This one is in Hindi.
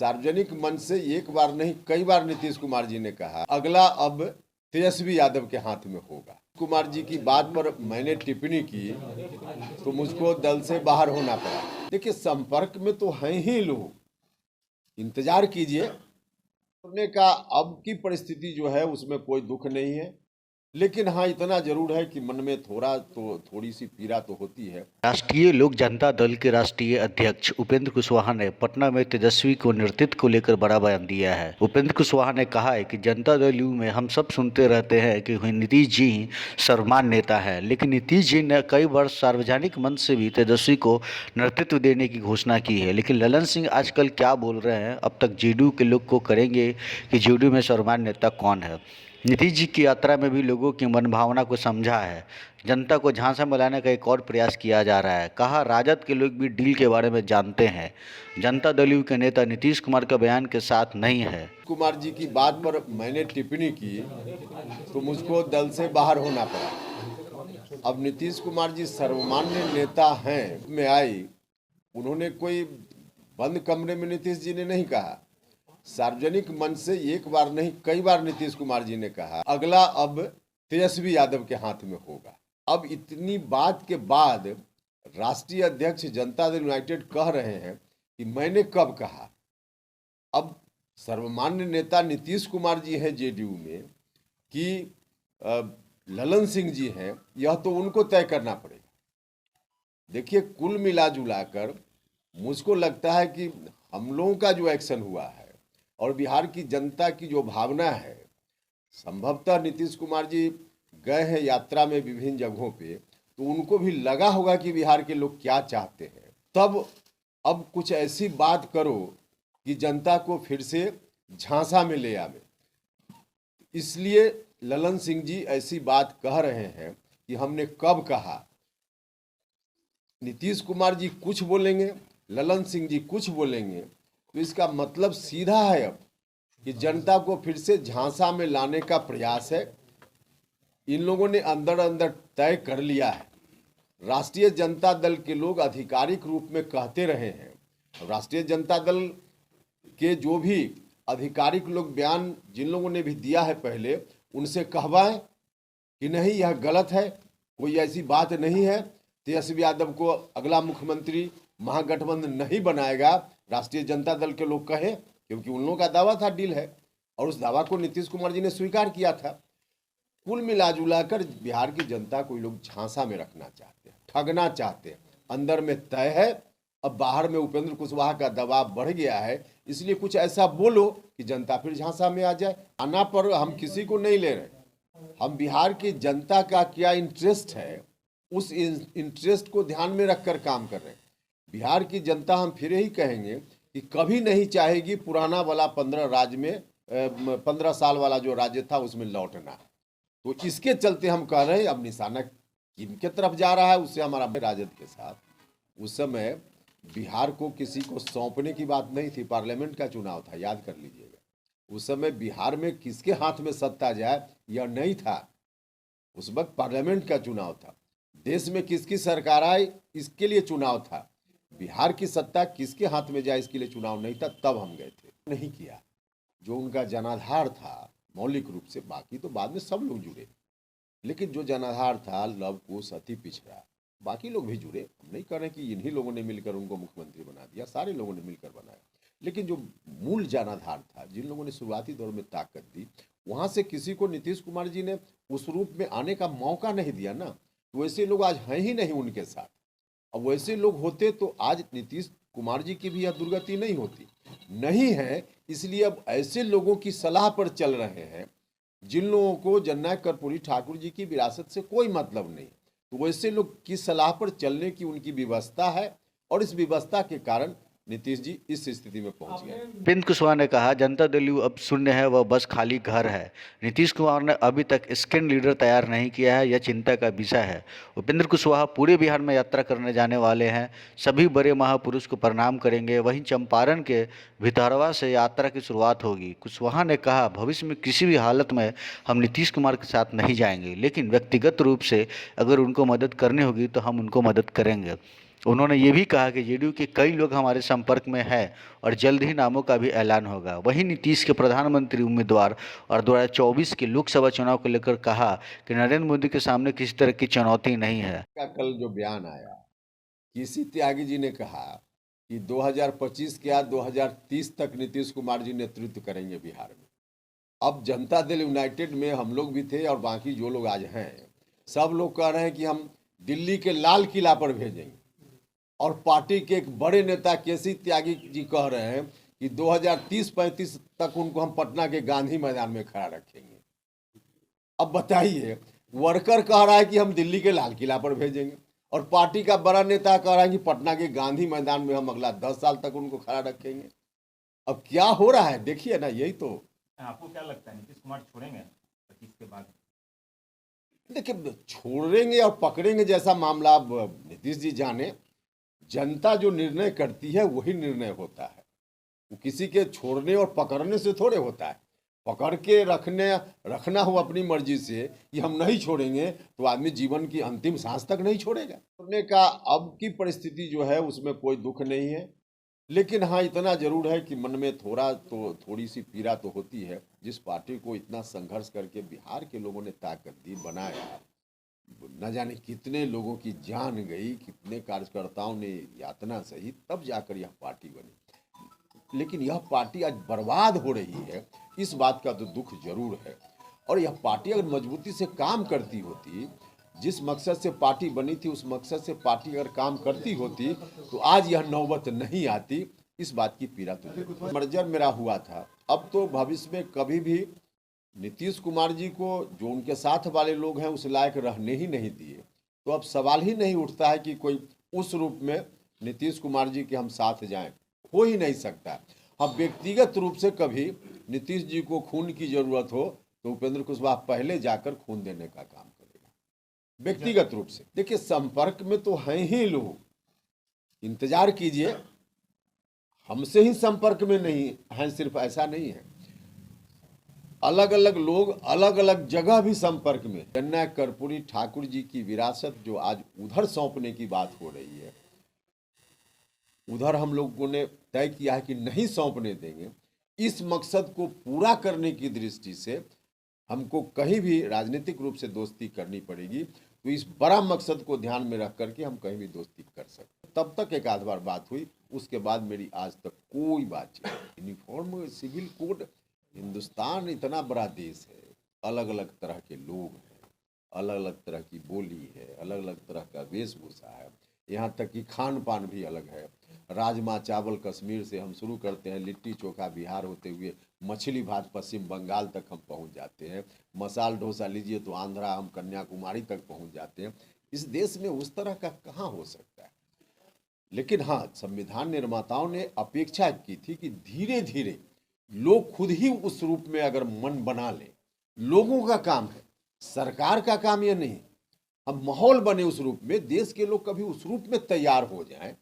सार्वजनिक मंच से एक बार नहीं कई बार नीतीश कुमार जी ने कहा अगला अब तेजस्वी यादव के हाथ में होगा। कुमार जी की बात पर मैंने टिप्पणी की तो मुझको दल से बाहर होना पड़ा। देखिए, संपर्क में तो हैं ही लोग, इंतजार कीजिए। करने का अब की परिस्थिति जो है उसमें कोई दुख नहीं है, लेकिन हाँ इतना जरूर है कि मन में थोड़ी सी पीड़ा तो होती है। राष्ट्रीय लोक जनता दल के राष्ट्रीय अध्यक्ष उपेंद्र कुशवाहा ने पटना में तेजस्वी को नेतृत्व को लेकर बड़ा बयान दिया है। उपेंद्र कुशवाहा ने कहा है कि जनता दल यू में हम सब सुनते रहते हैं कि नीतीश जी ही सर्वमान्य नेता है, लेकिन नीतीश जी ने कई बार सार्वजनिक मंच से भी तेजस्वी को नेतृत्व देने की घोषणा की है। लेकिन ललन सिंह आजकल क्या बोल रहे हैं, अब तक जेडीयू के लोग को करेंगे कि जेडीयू में सर्वमान्य नेता कौन है। नीतीश जी की यात्रा में भी लोगों की मन भावना को समझा है, जनता को झांसा में लाने का एक और प्रयास किया जा रहा है। कहा राजद के लोग भी डील के बारे में जानते हैं, जनता दल यू के नेता नीतीश कुमार का बयान के साथ नहीं है। कुमार जी की बात पर मैंने टिप्पणी की तो मुझको दल से बाहर होना पड़ा। अब नीतीश कुमार जी सर्वमान्य नेता हैं में आई, उन्होंने कोई बंद कमरे में नीतीश जी ने नहीं कहा। सार्वजनिक मंच से एक बार नहीं कई बार नीतीश कुमार जी ने कहा अगला अब तेजस्वी यादव के हाथ में होगा। अब इतनी बात के बाद राष्ट्रीय अध्यक्ष जनता दल यूनाइटेड कह रहे हैं कि मैंने कब कहा। अब सर्वमान्य नेता नीतीश कुमार जी हैं जेडीयू में कि ललन सिंह जी हैं, यह तो उनको तय करना पड़ेगा। देखिए, कुल मिला जुला कर मुझको लगता है कि हम लोगों का जो एक्शन हुआ है और बिहार की जनता की जो भावना है, संभवतः नीतीश कुमार जी गए हैं यात्रा में विभिन्न जगहों पे, तो उनको भी लगा होगा कि बिहार के लोग क्या चाहते हैं। तब अब कुछ ऐसी बात करो कि जनता को फिर से झांसा में ले आवे। इसलिए ललन सिंह जी ऐसी बात कह रहे हैं कि हमने कब कहा। नीतीश कुमार जी कुछ बोलेंगे, ललन सिंह जी कुछ बोलेंगे, तो इसका मतलब सीधा है अब कि जनता को फिर से झांसा में लाने का प्रयास है। इन लोगों ने अंदर अंदर तय कर लिया है। राष्ट्रीय जनता दल के लोग आधिकारिक रूप में कहते रहे हैं, राष्ट्रीय जनता दल के जो भी आधिकारिक लोग बयान जिन लोगों ने भी दिया है पहले, उनसे कहवाएं कि नहीं यह गलत है, कोई ऐसी बात नहीं है, तेजस्वी यादव को अगला मुख्यमंत्री महागठबंधन नहीं बनाएगा। राष्ट्रीय जनता दल के लोग कहें, क्योंकि उन लोगों का दावा था, डील है, और उस दावा को नीतीश कुमार जी ने स्वीकार किया था। कुल मिला जुला कर बिहार की जनता को लोग झांसा में रखना चाहते हैं, ठगना चाहते हैं। अंदर में तय है, अब बाहर में उपेंद्र कुशवाहा का दबाव बढ़ गया है, इसलिए कुछ ऐसा बोलो कि जनता फिर झांसा में आ जाए। आना पर हम किसी को नहीं ले रहे, हम बिहार की जनता का क्या इंटरेस्ट है उस इंटरेस्ट को ध्यान में रखकर काम कर रहे हैं। बिहार की जनता, हम फिर ही कहेंगे कि कभी नहीं चाहेगी पुराना वाला 15 साल वाला जो राज्य था उसमें लौटना। तो इसके चलते हम कह रहे हैं अब निशाना किनके तरफ जा रहा है, उससे हमारा राजद के साथ। उस समय बिहार को किसी को सौंपने की बात नहीं थी, पार्लियामेंट का चुनाव था, याद कर लीजिएगा। उस समय बिहार में किसके हाथ में सत्ता जाए यह नहीं था, उस वक्त पार्लियामेंट का चुनाव था। देश में किसकी सरकार आए इसके लिए चुनाव था, बिहार की सत्ता किसके हाथ में जाए इसके लिए चुनाव नहीं था। तब हम गए थे, नहीं किया जो उनका जनाधार था मौलिक रूप से। बाकी तो बाद में सब लोग जुड़े, लेकिन जो जनाधार था लव कुश अति पिछड़ा, बाकी लोग भी जुड़े। हम नहीं कह रहे कि इन्हीं लोगों ने मिलकर उनको मुख्यमंत्री बना दिया, सारे लोगों ने मिलकर बनाया। लेकिन जो मूल जनाधार था, जिन लोगों ने शुरुआती दौर में ताकत दी, वहाँ से किसी को नीतीश कुमार जी ने उस रूप में आने का मौका नहीं दिया ना। तो वैसे लोग आज हैं ही नहीं उनके साथ। अब वैसे लोग होते तो आज नीतीश कुमार जी की भी यह दुर्गति नहीं होती, नहीं है। इसलिए अब ऐसे लोगों की सलाह पर चल रहे हैं जिन लोगों को जननायक कर्पूरी ठाकुर जी की विरासत से कोई मतलब नहीं। तो वैसे लोग की सलाह पर चलने की उनकी व्यवस्था है, और इस व्यवस्था के कारण नीतीश जी इस स्थिति में पहुंच गए। उपेंद्र कुशवाहा ने कहा जनता दल यू अब शून्य है, वह बस खाली घर है। नीतीश कुमार ने अभी तक स्कैंड लीडर तैयार नहीं किया है, यह चिंता का विषय है। उपेंद्र कुशवाहा पूरे बिहार में यात्रा करने जाने वाले हैं, सभी बड़े महापुरुष को प्रणाम करेंगे। वहीं चंपारण के भितरवा से यात्रा की शुरुआत होगी। कुशवाहा ने कहा भविष्य में किसी भी हालत में हम नीतीश कुमार के साथ नहीं जाएंगे, लेकिन व्यक्तिगत रूप से अगर उनको मदद करनी होगी तो हम उनको मदद करेंगे। उन्होंने ये भी कहा कि जेडीयू के कई लोग हमारे संपर्क में हैं और जल्द ही नामों का भी ऐलान होगा। वहीं नीतीश के प्रधानमंत्री उम्मीदवार और 2024 के लोकसभा चुनाव को लेकर कहा कि नरेंद्र मोदी के सामने किसी तरह की चुनौती नहीं है। का कल जो बयान आया, किसी त्यागी जी ने कहा कि 2025 के बाद 2030 तक नीतीश कुमार जी नेतृत्व करेंगे बिहार में। अब जनता दल यूनाइटेड में हम लोग भी थे और बाकी जो लोग आज हैं, सब लोग कह रहे हैं कि हम दिल्ली के लाल किला पर भेजेंगे। और पार्टी के एक बड़े नेता केसी त्यागी जी कह रहे हैं कि 2030-35 तक उनको हम पटना के गांधी मैदान में खड़ा रखेंगे। अब बताइए, वर्कर कह रहा है कि हम दिल्ली के लाल किला पर भेजेंगे और पार्टी का बड़ा नेता कह रहा है कि पटना के गांधी मैदान में हम अगला 10 साल तक उनको खड़ा रखेंगे। अब क्या हो रहा है देखिए ना, यही तो। आपको क्या लगता है नीतीश कुमार छोड़ेंगे 25 के बाद? देखिए, छोड़ेंगे और पकड़ेंगे जैसा मामला अब नीतीश जी जाने। जनता जो निर्णय करती है वही निर्णय होता है। वो किसी के छोड़ने और पकड़ने से थोड़े होता है। पकड़ के रखना हो अपनी मर्जी से कि हम नहीं छोड़ेंगे, तो आदमी जीवन की अंतिम सांस तक नहीं छोड़ेगा। छोड़ने का अब की परिस्थिति जो है उसमें कोई दुख नहीं है, लेकिन हाँ इतना जरूर है कि मन में थोड़ी सी पीड़ा तो होती है। जिस पार्टी को इतना संघर्ष करके बिहार के लोगों ने ताकत दी, बनाया, न जाने कितने लोगों की जान गई, कितने कार्यकर्ताओं ने यातना सही, तब जाकर यह पार्टी बनी। लेकिन यह पार्टी आज बर्बाद हो रही है, इस बात का तो दुख जरूर है। और यह पार्टी अगर मजबूती से काम करती होती, जिस मकसद से पार्टी बनी थी उस मकसद से पार्टी अगर काम करती होती, तो आज यह नौबत नहीं आती। इस बात की पीड़ा तो मर्जर मेरा हुआ था। अब तो भविष्य में कभी भी नीतीश कुमार जी को जो उनके साथ वाले लोग हैं उस लायक रहने ही नहीं दिए, तो अब सवाल ही नहीं उठता है कि कोई उस रूप में नीतीश कुमार जी के हम साथ जाएं। हो ही नहीं सकता। हाँ, व्यक्तिगत रूप से कभी नीतीश जी को खून की जरूरत हो तो उपेंद्र कुशवाहा पहले जाकर खून देने का काम करेगा, व्यक्तिगत रूप से। देखिए, संपर्क में तो हैं ही लोग, इंतजार कीजिए। हमसे ही संपर्क में नहीं हैं, सिर्फ ऐसा नहीं है, अलग अलग लोग अलग अलग जगह भी संपर्क में। चन्ना कर्पूरी ठाकुर जी की विरासत जो आज उधर सौंपने की बात हो रही है, उधर हम लोगों ने तय किया है कि नहीं सौंपने देंगे। इस मकसद को पूरा करने की दृष्टि से हमको कहीं भी राजनीतिक रूप से दोस्ती करनी पड़ेगी, तो इस बड़ा मकसद को ध्यान में रख करके हम कहीं भी दोस्ती कर सकते। तब तक एक आध बार बात हुई, उसके बाद मेरी आज तक कोई बातचीत। यूनिफॉर्म सिविल कोड, हिंदुस्तान इतना बड़ा देश है, अलग अलग तरह के लोग हैं, अलग अलग तरह की बोली है, अलग अलग तरह का वेशभूषा है, यहाँ तक कि खान पान भी अलग है। राजमा चावल कश्मीर से हम शुरू करते हैं, लिट्टी चोखा बिहार होते हुए मछली भात पश्चिम बंगाल तक हम पहुँच जाते हैं, मसाल डोसा लीजिए तो आंध्रा हम कन्याकुमारी तक पहुँच जाते हैं। इस देश में उस तरह का कहाँ हो सकता है। लेकिन हाँ, संविधान निर्माताओं ने अपेक्षा की थी कि धीरे धीरे लोग खुद ही उस रूप में अगर मन बना ले। लोगों का काम है, सरकार का काम यह नहीं। अब माहौल बने उस रूप में, देश के लोग कभी उस रूप में तैयार हो जाएं